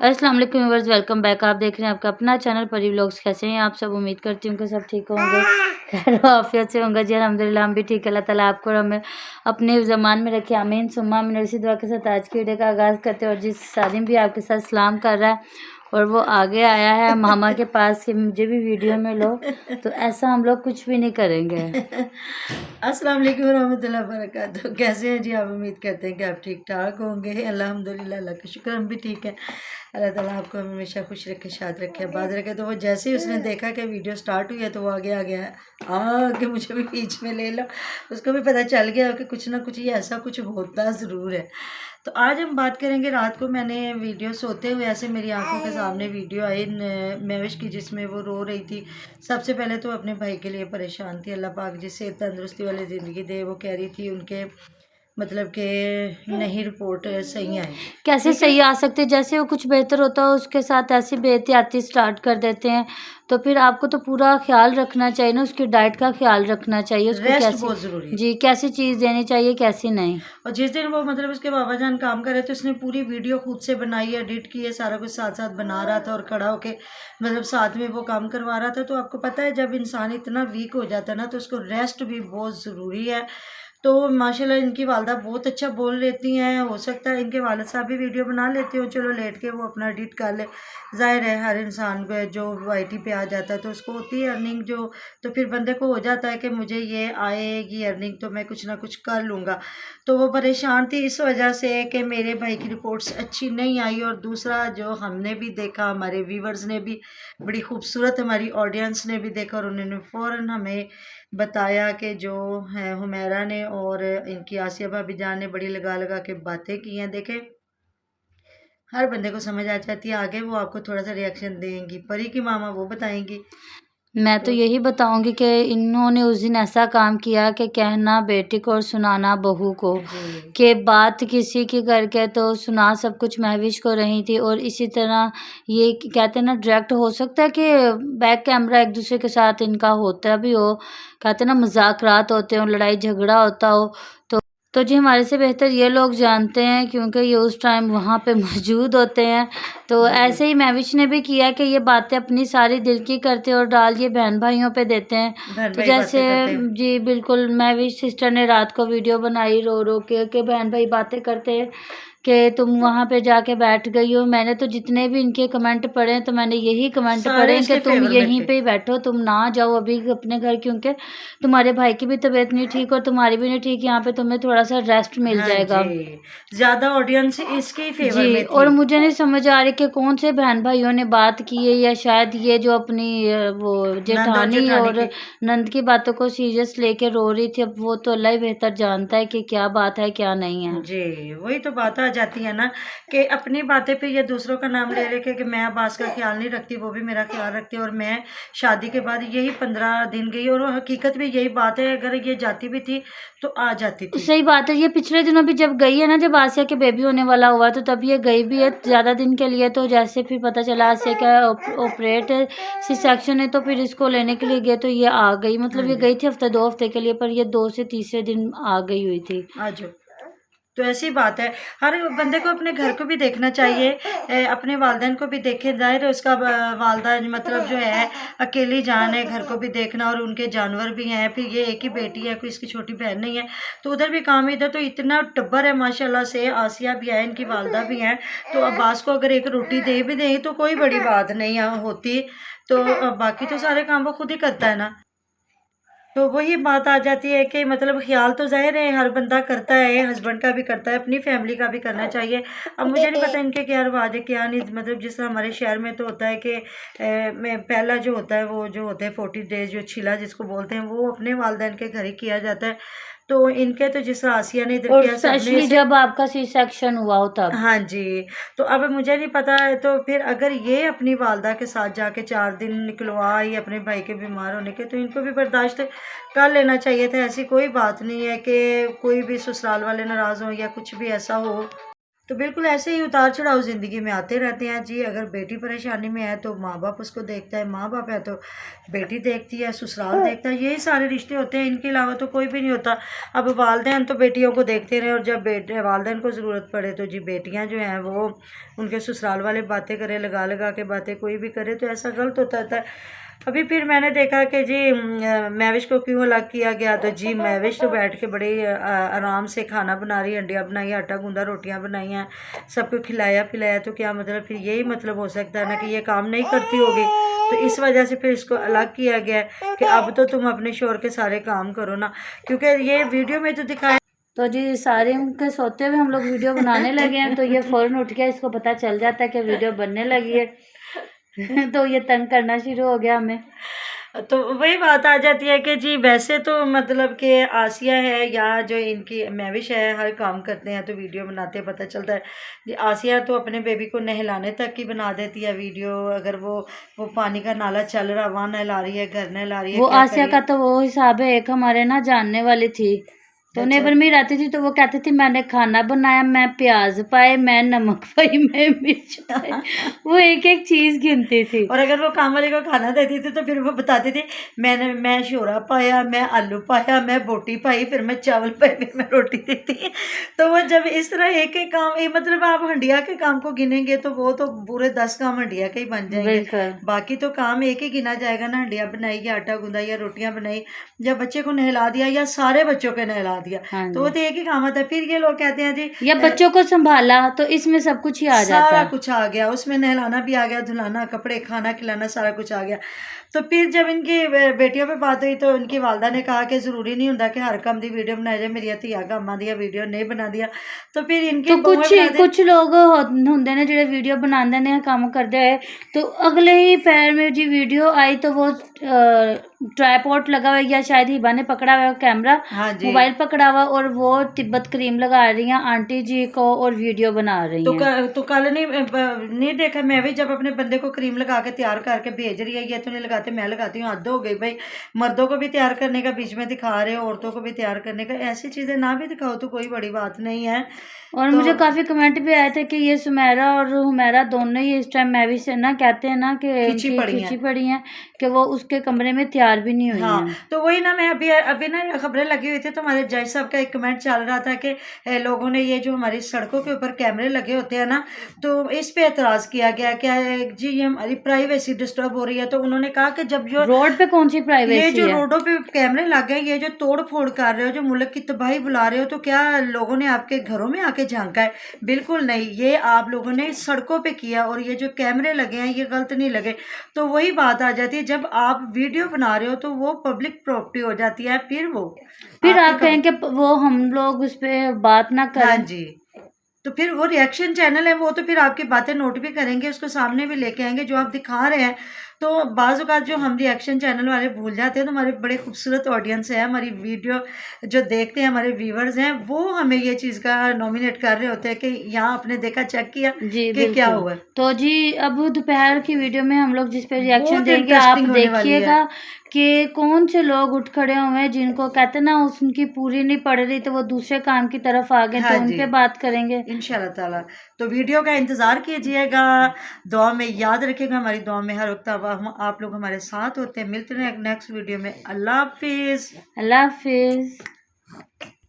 अस्सलाम वालेकुम viewers, welcome back. आप देख रहे हैं आपका अपना चैनल परी व्लॉग्स। कैसे हैं आप सब? उम्मीद करती हूँ कि सब ठीक होंगे, खैर आफियत से होंगे जी। अल्हम्दुलिल्लाह हम भी ठीक है। अल्लाह ताला आपको और हमें अपने ज़मान में रखे, आमीन सुम्मा आमीन। इसी दुआ के साथ आज की वीडियो का आगाज़ करते हैं। और जिस सादिम भी आपके साथ सलाम कर रहा है और वो आगे आया है मामा के पास कि मुझे भी वीडियो में लो, तो ऐसा हम लोग कुछ भी नहीं करेंगे। अस्सलाम वालेकुम रहमतुल्लाहि वबरकातुहू। कैसे हैं जी आप? उम्मीद करते हैं कि आप ठीक ठाक होंगे। अल्हम्दुलिल्लाह, अल्लाह का शुक्र, हम भी ठीक हैं। अल्लाह ताला आपको हमेशा खुश रखे, शाद रखे, आबाद रखे। तो वो जैसे ही उसने देखा कि वीडियो स्टार्ट हुई है तो वो आगे आ गया है कि मुझे भी बीच में ले लो। उसको भी पता चल गया कि कुछ ना कुछ ये ऐसा कुछ होता ज़रूर है। तो आज हम बात करेंगे, रात को मैंने वीडियो सोते हुए ऐसे मेरी आंखों के सामने वीडियो आई महविश की, जिसमें वो रो रही थी। सबसे पहले तो अपने भाई के लिए परेशान थी। अल्लाह पाक जिससे तंदुरुस्ती वाली ज़िंदगी दे। वो कह रही थी उनके मतलब कि नहीं रिपोर्ट सही आई। कैसे सही आ सकते? जैसे वो कुछ बेहतर होता है उसके साथ ऐसी बेहतियाती स्टार्ट कर देते हैं। तो फिर आपको तो पूरा ख्याल रखना चाहिए ना, उसकी डाइट का ख्याल रखना चाहिए, उसको रेस्ट कैसी बहुत ज़रूरी है। जी कैसी चीज़ देनी चाहिए कैसी नहीं। और जिस दिन वो मतलब उसके बाबा जान काम कर रहे थे, उसने पूरी वीडियो खुद से बनाई, एडिट की है, सारा कुछ साथ साथ बना रहा था और खड़ा होके मतलब साथ में वो काम करवा रहा था। तो आपको पता है जब इंसान इतना वीक हो जाता है ना, तो उसको रेस्ट भी बहुत ज़रूरी है। तो माशाल्लाह इनकी वालदा बहुत अच्छा बोल लेती हैं। हो सकता है इनके वालिद साहब भी वीडियो बना लेते हो, चलो लेट के वो अपना एडिट कर ले। ज़ाहिर है हर इंसान को जो वाईटी पे आ जाता है तो उसको होती है अर्निंग जो, तो फिर बंदे को हो जाता है कि मुझे ये आएगी अर्निंग तो मैं कुछ ना कुछ कर लूँगा। तो वो परेशान थी इस वजह से कि मेरे भाई की रिपोर्ट्स अच्छी नहीं आई। और दूसरा जो हमने भी देखा, हमारे व्यूवर्स ने भी, बड़ी खूबसूरत हमारी ऑडियंस ने भी देखा और उन्होंने फ़ौरन हमें बताया कि जो है हुमैरा ने और इनकी आसिया भाभी जान ने बड़ी लगा लगा के बातें की हैं। देखें, हर बंदे को समझ आ जाती है। आगे वो आपको थोड़ा सा रिएक्शन देंगी, परी की मामा वो बताएंगी। मैं तो तो यही बताऊंगी कि इन्होंने उस दिन ऐसा काम किया कि कहना बेटी को और सुनाना बहू को, जी कि बात किसी की करके तो सुना सब कुछ महविश को रही थी। और इसी तरह ये कहते हैं ना, डायरेक्ट हो सकता है कि बैक कैमरा एक दूसरे के साथ इनका होता भी हो, कहते हैं ना मुज़ाकरात होते हो, लड़ाई झगड़ा होता हो। तो जी हमारे से बेहतर ये लोग जानते हैं क्योंकि ये उस टाइम वहाँ पे मौजूद होते हैं। तो ऐसे ही महविश ने भी किया कि ये बातें अपनी सारी दिल की करते हैं और डाल ये बहन भाइयों पे देते हैं। बहन तो भाई जैसे बातें करते हैं। जी बिल्कुल, महविश सिस्टर ने रात को वीडियो बनाई रो रो के बहन भाई बातें करते हैं कि तुम वहाँ पे जाके बैठ गई हो। मैंने तो जितने भी इनके कमेंट पढ़े तो मैंने यही कमेंट सारे पढ़े कि इसके तुम फेवर में यहीं थे। पे ही बैठो, तुम ना जाओ अभी अपने घर, क्योंकि तुम्हारे भाई की भी तबीयत नहीं ठीक और तुम्हारी भी नहीं ठीक। यहाँ पे तुम्हें थोड़ा सा रेस्ट मिल हाँ जी, जाएगा। ज्यादा ऑडियंस इसके ही फेवर जी, में थी। और मुझे नहीं समझ आ रही कि कौन से बहन भाइयों ने बात की है, या शायद ये जो अपनी वो नंद और जेठानी जेठानी और की। नंद की बातों को सीरियस लेके रो रही थी। अब वो तो अल्लाह ही बेहतर जानता है कि क्या बात है क्या नहीं है। जी, वही तो बात आ जाती है ना कि अपनी बातें पे ये दूसरों का नाम ले लेके कि मैं अब्बास का ख्याल नहीं रखती, वो भी मेरा ख्याल रखती है। और मैं शादी के बाद यही 15 दिन गई और वो हकीकत भी यही बात है, अगर ये जाती भी थी तो आ जाती थी। सही बात है। ये पिछले दिनों भी जब गई है ना, जब आसिया के बेबी होने वाला हुआ तो तब ये गई भी है ज़्यादा दिन के लिए। तो जैसे फिर पता चला आसिया का ऑपरेट है, सी सेक्शन है, तो फिर इसको लेने के लिए गए तो ये आ गई। मतलब हाँ ये जी, गई थी हफ्ते 2 हफ्ते के लिए, पर ये 2 से तीसरे दिन आ गई हुई थी। आ जाओ। तो ऐसी बात है, हर बंदे को अपने घर को भी देखना चाहिए, अपने वालिदैन को भी देखे। ज़ाहिर है उसका वालदा मतलब जो है अकेली जान है, घर को भी देखना और उनके जानवर भी हैं। फिर ये एक ही बेटी है, कोई इसकी छोटी बहन नहीं है, तो उधर भी काम है। इधर तो इतना टब्बर है माशाल्लाह से, आसिया भी है, इनकी वालदा भी हैं। तो अब्बास को अगर एक रोटी दे भी दें तो कोई बड़ी बात नहीं होती। तो बाकी तो सारे काम वो खुद ही करता है ना। तो वही बात आ जाती है कि मतलब ख्याल तो ज़ाहिर है हर बंदा करता है, हस्बैंड का भी करता है, अपनी फैमिली का भी करना चाहिए। अब मुझे नहीं पता इनके क्या रिवाज है क्या नहीं, मतलब जिस तरह हमारे शहर में तो होता है कि मैं पहला जो होता है वो जो होता है 40 डेज जो छिला जिसको बोलते हैं, वो अपने वालिदैन के घर ही किया जाता है। तो इनके तो जिस तरह आसिया ने इधर और किया, सबने स्पेशली ऐसे। जब आपका सी सेक्शन हुआ हो तब। हाँ जी, तो अब मुझे नहीं पता है, तो फिर अगर ये अपनी वालदा के साथ जाके 4 दिन निकलवा आई अपने भाई के बीमार होने के, तो इनको भी बर्दाश्त कर लेना चाहिए था। ऐसी कोई बात नहीं है कि कोई भी ससुराल वाले नाराज़ हों या कुछ भी ऐसा हो। तो बिल्कुल ऐसे ही उतार चढ़ाव ज़िंदगी में आते रहते हैं जी। अगर बेटी परेशानी में है तो माँ बाप उसको देखता है, माँ बाप है तो बेटी देखती है, ससुराल देखता है, यही सारे रिश्ते होते हैं, इनके अलावा तो कोई भी नहीं होता। अब वालिदैन तो बेटियों को देखते रहे, और जब बेटे वालिदैन को ज़रूरत पड़े तो जी बेटियाँ जो हैं वो उनके ससुराल वाले बातें करें, लगा लगा के बातें कोई भी करे, तो ऐसा गलत होता था। अभी फिर मैंने देखा कि जी महविश को क्यों अलग किया गया, तो जी महविश तो बैठ के बड़े आराम से खाना बना रही, अंडिया बनाई, आटा गूंदा, रोटियां बनाई हैं, सबको खिलाया पिलाया, तो क्या मतलब फिर यही मतलब हो सकता है ना कि ये काम नहीं करती होगी। तो इस वजह से फिर इसको अलग किया गया है कि अब तो तुम अपने शोहर के सारे काम करो ना, क्योंकि ये वीडियो में तो दिखाया। तो जी सारे उनके सोते हुए हम लोग वीडियो बनाने लगे हैं, तो ये फ़ौरन उठ गया, इसको पता चल जाता है कि वीडियो बनने लगी है। तो ये तंग करना शुरू हो गया हमें। तो वही बात आ जाती है कि जी वैसे तो मतलब कि आसिया है या जो इनकी महविश है हर काम करते हैं तो वीडियो बनाते हैं, पता चलता है। जी आसिया तो अपने बेबी को नहलाने तक की बना देती है वीडियो, अगर वो पानी का नाला चल रहा, वहाँ नहला रही है, घर नहला रही है, वो क्या आसिया करिए। का तो वो हिसाब है, एक हमारे ना जानने वाली थी, तो अच्छा नेबर में रहती थी, तो वो कहती थी मैंने खाना बनाया, मैं प्याज पाए, मैं नमक पाई, मैं मिर्च पाई। वो एक एक चीज गिनती थी। और अगर वो काम वाले को खाना देती थी तो फिर वो बताती थी मैं शोरा पाया, मैं आलू पाया, मैं बोटी पाई, फिर मैं चावल पाई, फिर मैं रोटी देती। तो वो जब इस तरह एक एक काम मतलब आप हंडिया के काम को गिनेंगे तो वो तो पूरे 10 काम हंडिया के ही बन जाएंगे। बिल्कुल। बाकी तो काम एक ही गिना जाएगा ना, हंडिया बनाई या आटा गूंदा या रोटियां बनाई या बच्चे को नहला दिया या सारे बच्चों को नहला दिया, हाँ तो वो जी। तो एक ही काम आता है। फिर ये लोग कहते हैं जी या बच्चों को संभाला, तो इसमें सब कुछ ही आ जाता सारा है। कुछ आ गया, उसमें नहलाना भी आ गया, धुलाना, कपड़े, खाना खिलाना, सारा कुछ आ गया। तो फिर जब इनकी बेटियों पे बात हुई तो इनकी वालदा ने कहा कि ज़रूरी नहीं होता कि हर काम दी वीडियो बनाई जाए, मेरी ਧੀਆਂ कामां दी वीडियो नहीं बना दिया, तो फिर इनकी तो बहुएं बना दे। कुछ लोग ਹੁੰਦੇ ਨੇ ਜਿਹੜੇ ਵੀਡੀਓ ਬਣਾਉਂਦੇ ਨੇ ਕੰਮ ਕਰਦੇ ਹੋਏ, तो अगले ही पैर में जी वीडियो आई तो वो ट्राइपॉड लगा हुआ है, या शायद हिबा ने पकड़ा हुआ है कैमरा, हाँ जी। मोबाइल पकड़ा हुआ, और वो तिब्बत क्रीम लगा रही हैं आंटी जी को और वीडियो बना रही तो हैं। तो कल नहीं देखा, मैं भी जब अपने बंदे को क्रीम लगा के तैयार करके भेज रही है, ये तो नहीं लगाते, मैं लगाती हूँ, हद हो गई भाई। मर्दों को भी तैयार करने का बीच में दिखा रहे हो, औरतों को भी तैयार करने का, ऐसी चीज़ें ना भी दिखाओ तो कोई बड़ी बात नहीं है। और तो मुझे काफ़ी कमेंट भी आए थे कि ये सुमेरा और हुमेरा दोनों ही इस टाइम महवी से ना कहते हैं ना कि खींची उनकी पड़ी खींची हैं। पड़ी हैं, कि वो उसके कमरे में तैयार भी नहीं हुई हाँ, हैं। तो वही ना, मैं अभी अभी ना खबरें लगी हुई थी तो हमारे जज साहब का एक कमेंट चल रहा था कि लोगों ने ये जो हमारी सड़कों के ऊपर कैमरे लगे होते हैं ना, तो इस पे एतराज़ किया गया क्या है जी, ये हमारी प्राइवेसी डिस्टर्ब हो रही है। तो उन्होंने कहा कि जब जो रोड पे कौन सी ये प्राइवेसी जो है? रोडों पे कैमरे लग गए, ये जो तोड़ फोड़ कर रहे हो, जो मुल्क की तबाही बुला रहे हो, तो क्या लोगों ने आपके घरों में आके झांका है? बिल्कुल नहीं, ये आप लोगों ने सड़कों पे किया, और ये जो कैमरे लगे हैं ये गलत नहीं लगे। तो वही बात आ जाती है, जब आप वीडियो बना रहे हो तो वो पब्लिक प्रॉपर्टी हो जाती है, फिर वो फिर आपके आप कहें कि वो हम लोग उस पे बात ना हाँ करें। जी। तो फिर वो रिएक्शन चैनल है, वो तो फिर आपकी बातें नोट भी करेंगे, उसको सामने भी लेके आएँगे जो आप दिखा रहे हैं। तो बाज़ औक़ात जो हम रिएक्शन चैनल वाले भूल जाते हैं, तो हमारे बड़े खूबसूरत ऑडियंस है, हमारी वीडियो जो देखते हैं, हमारे व्यूअर्स हैं, वो हमें ये चीज़ का नॉमिनेट कर रहे होते हैं कि यहाँ आपने देखा, चेक किया जी, कि क्या बिल्कुल। हुआ है। तो जी अब दोपहर की वीडियो में हम लोग जिस पे रिएक्शन बहुत देंगे, आप इंटरेस्टिंग होने वाली है। देखिएगा कि कौन से लोग उठ खड़े हुए हैं जिनको कहते हैं ना उनकी पूरी नहीं पड़ रही, तो वो दूसरे काम की तरफ आ गए, हाँ तो उन जी। पे बात करेंगे। इंशाल्लाह ताला। तो वीडियो का इंतज़ार कीजिएगा, दुआ में याद रखिएगा, हमारी दुआ में हर वक़्त आप लोग हमारे साथ होते हैं। मिलते हैं नेक्स्ट वीडियो में। अल्लाह हाफ़िज़। अल्लाह हाफ़िज़।